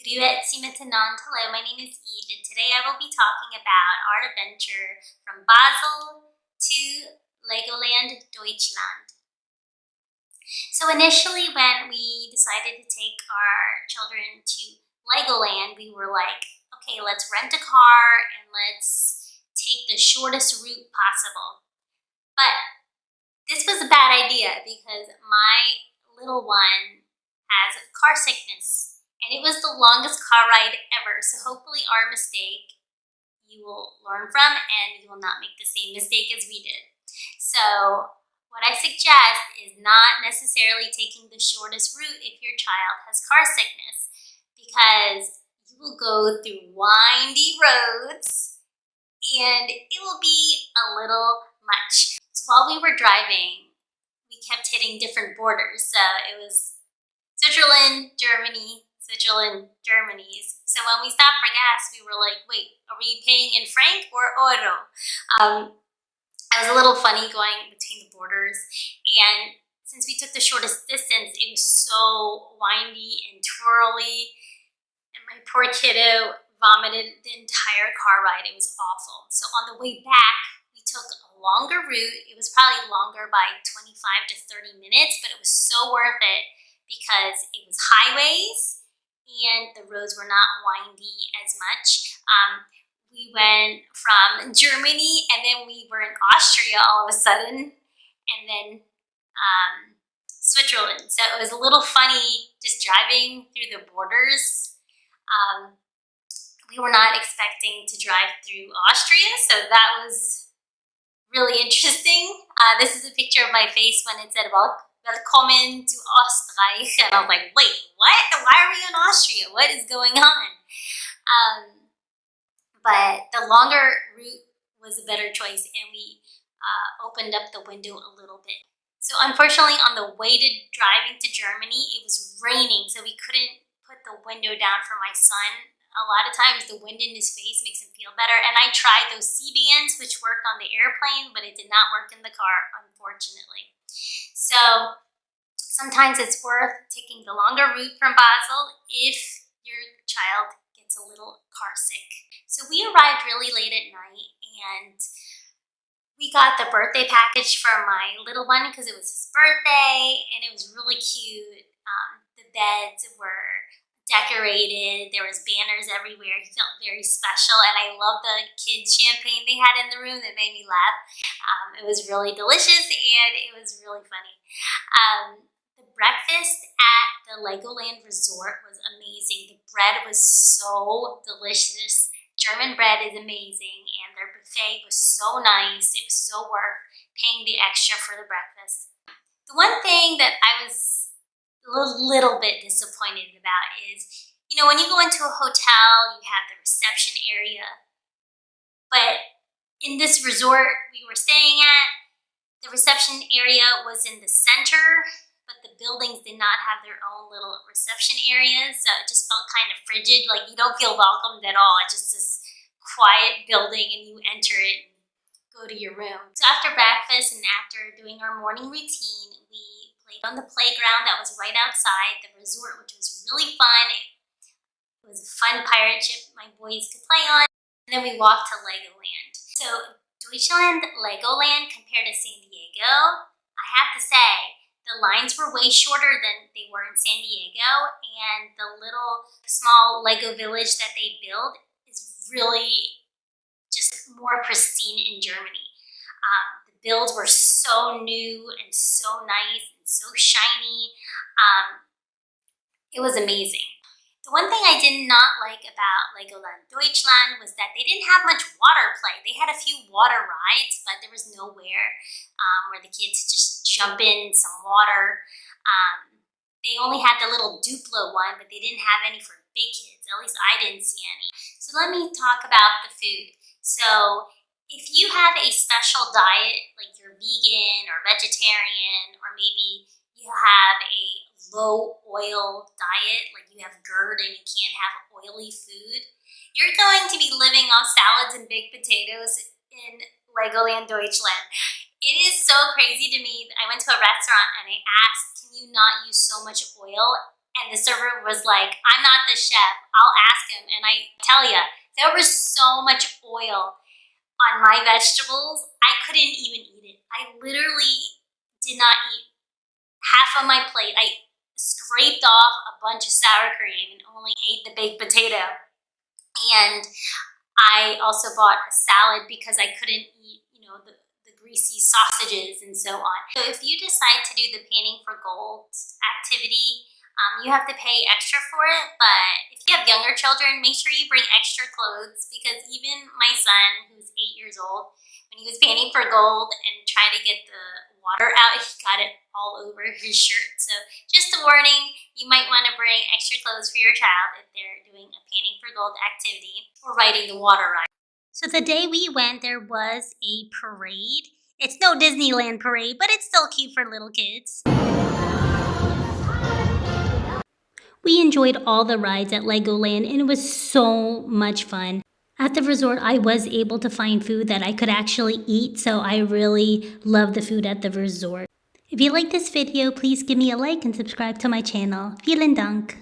Grüezi miteinander. Hello, my name is Eve, and today I will be talking about our adventure from Basel to Legoland Deutschland. So initially when we decided to take our children to Legoland, we were like, okay, let's rent a car and let's take the shortest route possible. But this was a bad idea because my little one has car sickness. And it was the longest car ride ever, so hopefully our mistake you will learn from and you will not make the same mistake as we did. So what I suggest is not necessarily taking the shortest route if your child has car sickness, because you will go through windy roads and it will be a little much. So while we were driving, we kept hitting different borders. So it was Switzerland, Germany, So when we stopped for gas, we were like, wait, are we paying in franc or euro? It was a little funny going between the borders. And since we took the shortest distance, it was so windy and twirly. And my poor kiddo vomited the entire car ride. It was awful. So on the way back, we took a longer route. It was probably longer by 25 to 30 minutes, but it was so worth it because it was highways and the roads were not windy as much. We went from Germany and then we were in Austria all of a sudden, and then Switzerland. So it was a little funny just driving through the borders. We were not expecting to drive through Austria, so that was really interesting. This is a picture of my face when it said Willkommen to Österreich, and I was like, wait, what? Why are we in Austria? What is going on? But the longer route was a better choice, and we opened up the window a little bit. So unfortunately, on the way to driving to Germany, it was raining, so we couldn't put the window down for my son. A lot of times the wind in his face makes him feel better, and I tried those C-bands, which worked on the airplane, but it did not work in the car, unfortunately. So sometimes it's worth taking the longer route from Basel if your child gets a little car sick. So we arrived really late at night, and we got the birthday package for my little one because it was his birthday, and it was really cute. The beds were decorated, there was banners everywhere. He felt very special, and I love the kids champagne they had in the room that made me laugh. It was really delicious and it was really funny. The breakfast at the Legoland Resort was amazing. The bread was so delicious. German bread is amazing, and their buffet was so nice. It was so worth paying the extra for the breakfast. The one thing that I was a little bit disappointed about is, you know, when you go into a hotel, you have the reception area. But in this resort we were staying at, the reception area was in the center, but the buildings did not have their own little reception areas, so it just felt kind of frigid, like you don't feel welcomed at all. It's just this quiet building and you enter it and go to your room. So after breakfast and after doing our morning routine, we played on the playground that was right outside the resort, which was really fun. It was a fun pirate ship my boys could play on. And then we walked to Legoland. So Deutschland Legoland compared to San Diego, I have to say, the lines were way shorter than they were in San Diego, and the little small Lego village that they built is really just more pristine in Germany. The builds were so new and so nice and so shiny. It was amazing. The one thing I did not like about Legoland Deutschland was that they didn't have much water play. They had a few water rides, but there was nowhere where the kids just jump in some water. They only had the little Duplo one, but they didn't have any for big kids. At least I didn't see any. So let me talk about the food. So if you have a special diet, like you're vegan or vegetarian, or maybe you have a low oil diet, like you have GERD and you can't have oily food, you're going to be living off salads and baked potatoes in Legoland Deutschland. It is so crazy to me. I went to a restaurant and I asked, can you not use so much oil? And the server was like, I'm not the chef, I'll ask him. And I tell you, there was so much oil on my vegetables, I couldn't even eat it. I literally did not eat half of my plate. I scraped off a bunch of sour cream and only ate the baked potato. And I also bought a salad because I couldn't eat, the greasy sausages and so on. So if you decide to do the Panning for Gold activity, you have to pay extra for it, but if you have younger children, make sure you bring extra clothes, because even my son, who's 8 years old, when he was panning for gold and trying to get the water out, he got it all over his shirt. So just a warning, you might want to bring extra clothes for your child if they're doing a Panning for Gold activity or riding the water ride. So the day we went, there was a parade. It's no Disneyland parade, but it's still cute for little kids. We enjoyed all the rides at Legoland, and it was so much fun. At the resort, I was able to find food that I could actually eat, so I really love the food at the resort. If you like this video, please give me a like and subscribe to my channel. Vielen Dank!